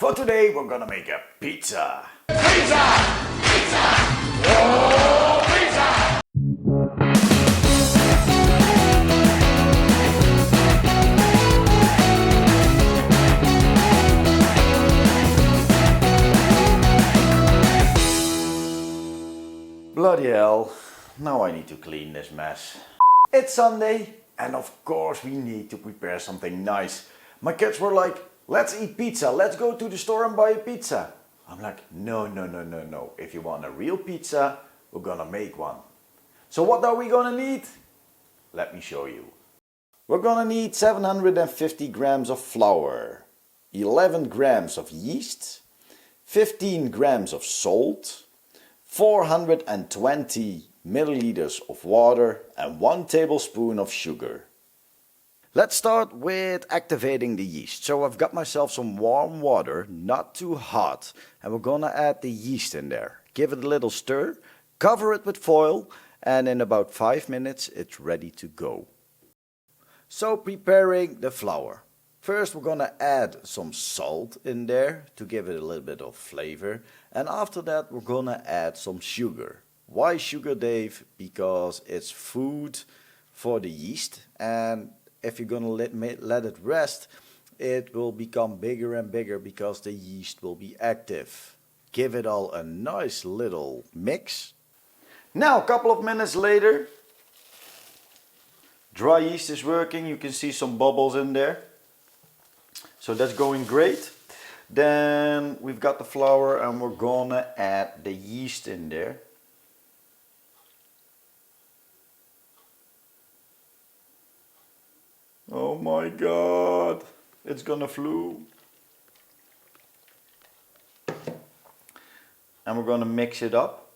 For today we're gonna make a pizza. Pizza! Pizza! Oh, pizza! Bloody hell, now I need to clean this mess. It's Sunday and of course we need to prepare something nice. My kids were like, let's eat pizza, let's go to the store and buy a pizza. I'm like, no. If you want a real pizza, we're gonna make one. So what are we gonna need? Let me show you. We're gonna need 750 grams of flour, 11 grams of yeast, 15 grams of salt, 420 milliliters of water and 1 tablespoon of sugar. Let's start with activating the yeast. So I've got myself some warm water, not too hot, and we're gonna add the yeast in there. Give it a little stir, cover it with foil, and in about 5 minutes it's ready to go. So preparing the flour. First we're gonna add some salt in there to give it a little bit of flavor, and after that we're gonna add some sugar. Why sugar, Dave? Because it's food for the yeast, and if you're gonna let it rest, it will become bigger and bigger because the yeast will be active. Give it all a nice little mix. Now a couple of minutes later, dry yeast is working. You can see some bubbles in there. So that's going great. Then we've got the flour and we're gonna add the yeast in there. Oh my god, it's gonna flew. And we're gonna mix it up.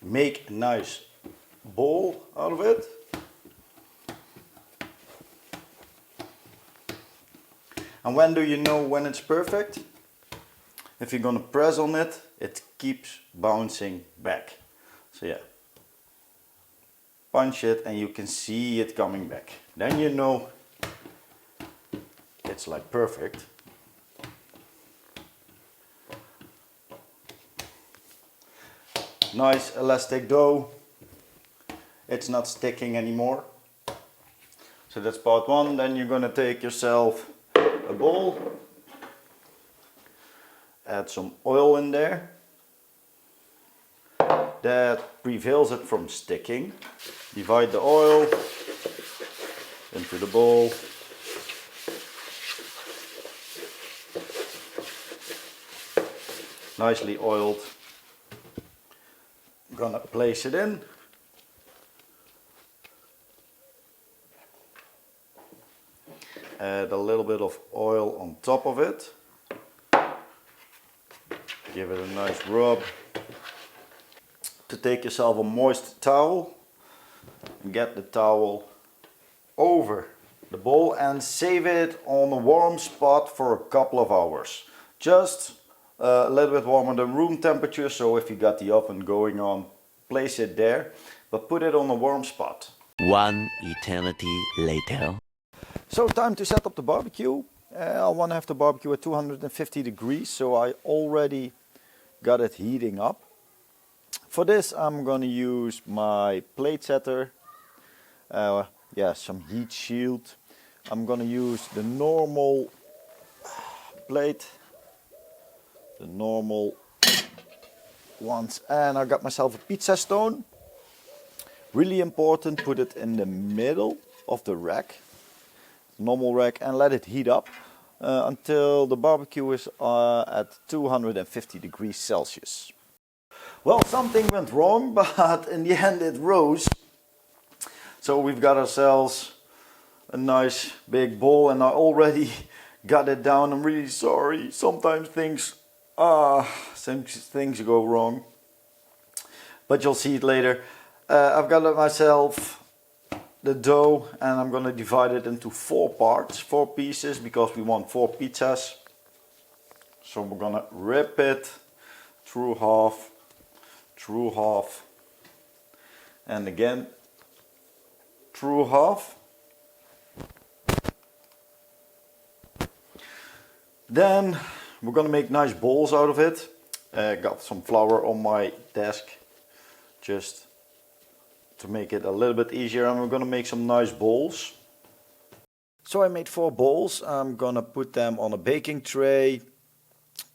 Make a nice ball out of it. And when do you know when it's perfect? If you're gonna press on it, it keeps bouncing back. So yeah, punch it and you can see it coming back. Then you know it's like perfect. Nice elastic dough. It's not sticking anymore. So that's part one. Then you're gonna take yourself a bowl, add some oil in there. That prevents it from sticking. Divide the oil into the bowl. nicely oiled. I'm gonna place it in. Add a little bit of oil on top of it. Give it a nice rub. To take yourself a moist towel and get the towel over the bowl and save it on a warm spot for a couple of hours. Just a little bit warmer than room temperature, so if you got the oven going on, place it there, but put it on a warm spot. One eternity later. So time to set up the barbecue. I want to have the barbecue at 250 degrees, so I already got it heating up. For this I'm going to use my plate setter, some heat shield. I'm going to use the normal plate, the normal ones, and I got myself a pizza stone. Really important, put it in the middle of the rack, normal rack, and let it heat up until the barbecue is at 250 degrees Celsius. Well, something went wrong, but in the end it rose. So we've got ourselves a nice big bowl, and I already got it down. I'm really sorry. Sometimes things go wrong, but you'll see it later. I've got myself the dough, and I'm gonna divide it into 4 parts, 4 pieces, because we want 4 pizzas. So we're gonna rip it through half, and again through half. Then we're gonna make nice balls out of it. Got some flour on my desk just to make it a little bit easier, and we're gonna make some nice balls. So I made 4 balls. I'm gonna put them on a baking tray.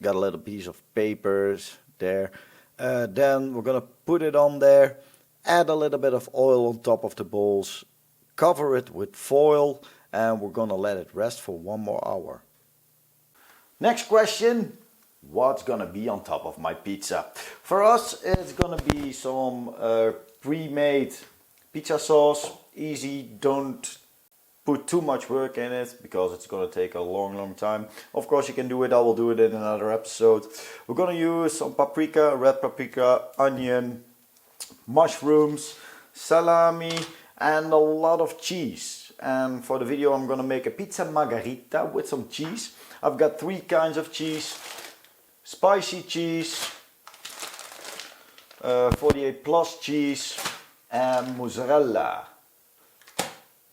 Got a little piece of papers there. Then we're gonna put it on there, add a little bit of oil on top of the balls, cover it with foil, and we're gonna let it rest for 1 more hour. Next question, what's gonna be on top of my pizza? For us, it's gonna be some pre-made pizza sauce. Easy, don't put too much work in it because it's gonna take a long time. Of course you can do it, I will do it in another episode. We're gonna use some paprika, red paprika, onion, mushrooms, salami, and a lot of cheese. And for the video I'm gonna make a pizza margherita with some cheese. I've got 3 kinds of cheese: spicy cheese, 48 plus cheese, and mozzarella.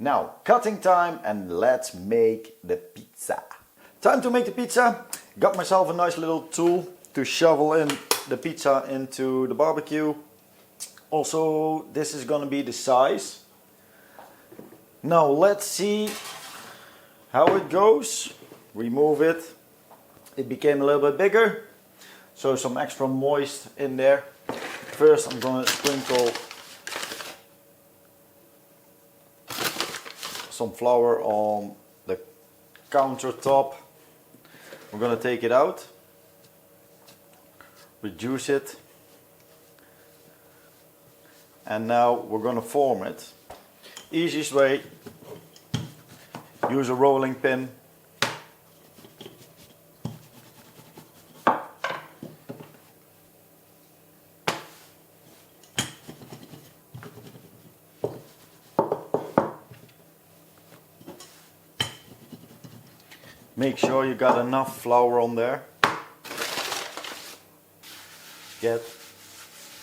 Now, cutting time, and let's make the pizza. Time to make the pizza. Got myself a nice little tool to shovel in the pizza into the barbecue. Also, this is gonna be the size. Now let's see how it goes. Remove it. It became a little bit bigger, so some extra moist in there. First I'm gonna sprinkle some flour on the countertop. We're gonna take it out, reduce it, and now we're gonna form it. Easiest way, use a rolling pin. Make sure you got enough flour on there. Get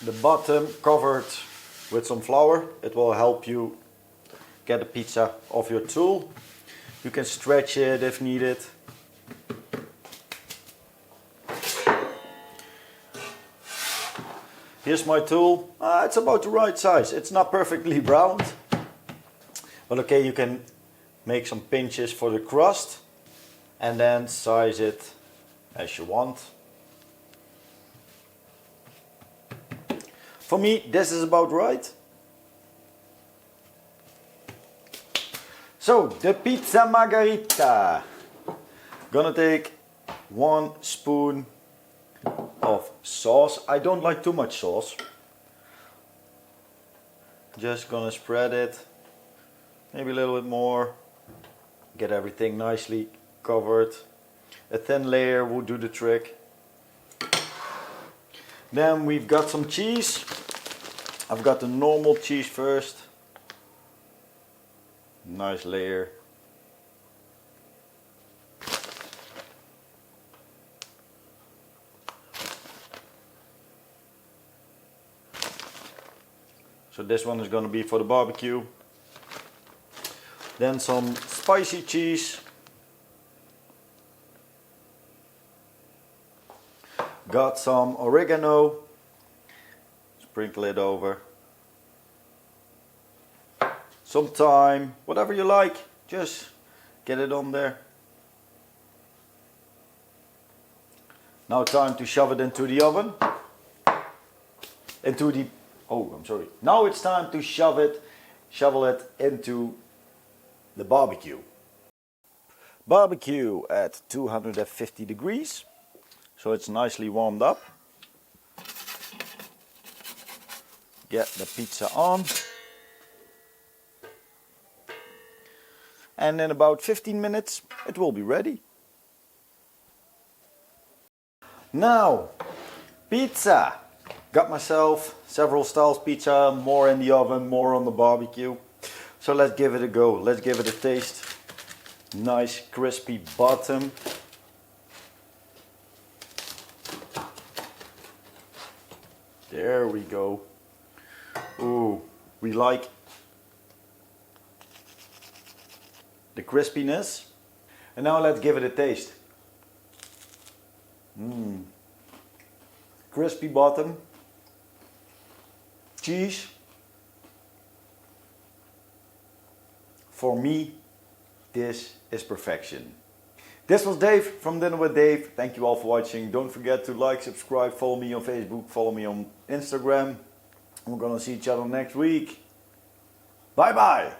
the bottom covered with some flour. It will help you get the pizza off your tool. You can stretch it if needed. Here's my tool. It's about the right size. It's not perfectly round, but okay, you can make some pinches for the crust and then size it as you want. For me, this is about right. So, the pizza margherita. Gonna take 1 spoon of sauce. I don't like too much sauce. Just gonna spread it, maybe a little bit more. Get everything nicely covered. A thin layer will do the trick. Then we've got some cheese. I've got the normal cheese first. Nice layer. So this one is going to be for the barbecue. Then some spicy cheese. Got some oregano. Sprinkle it over. Some thyme, whatever you like, just get it on there. Now time to shove it into the oven. Now it's time to shovel it into the barbecue. Barbecue at 250 degrees, so it's nicely warmed up. Get the pizza on. And in about 15 minutes it will be ready. Now, pizza. Got myself several styles pizza, more in the oven, more on the barbecue. So let's give it a go, let's give it a taste. Nice crispy bottom. There we go. Ooh, we like the crispiness. And now let's give it a taste. Crispy bottom. Cheese. For me, this is perfection. This was Dave from Dinner with Dave. Thank you all for watching. Don't forget to like, subscribe, follow me on Facebook, follow me on Instagram. We're gonna see each other next week. Bye bye.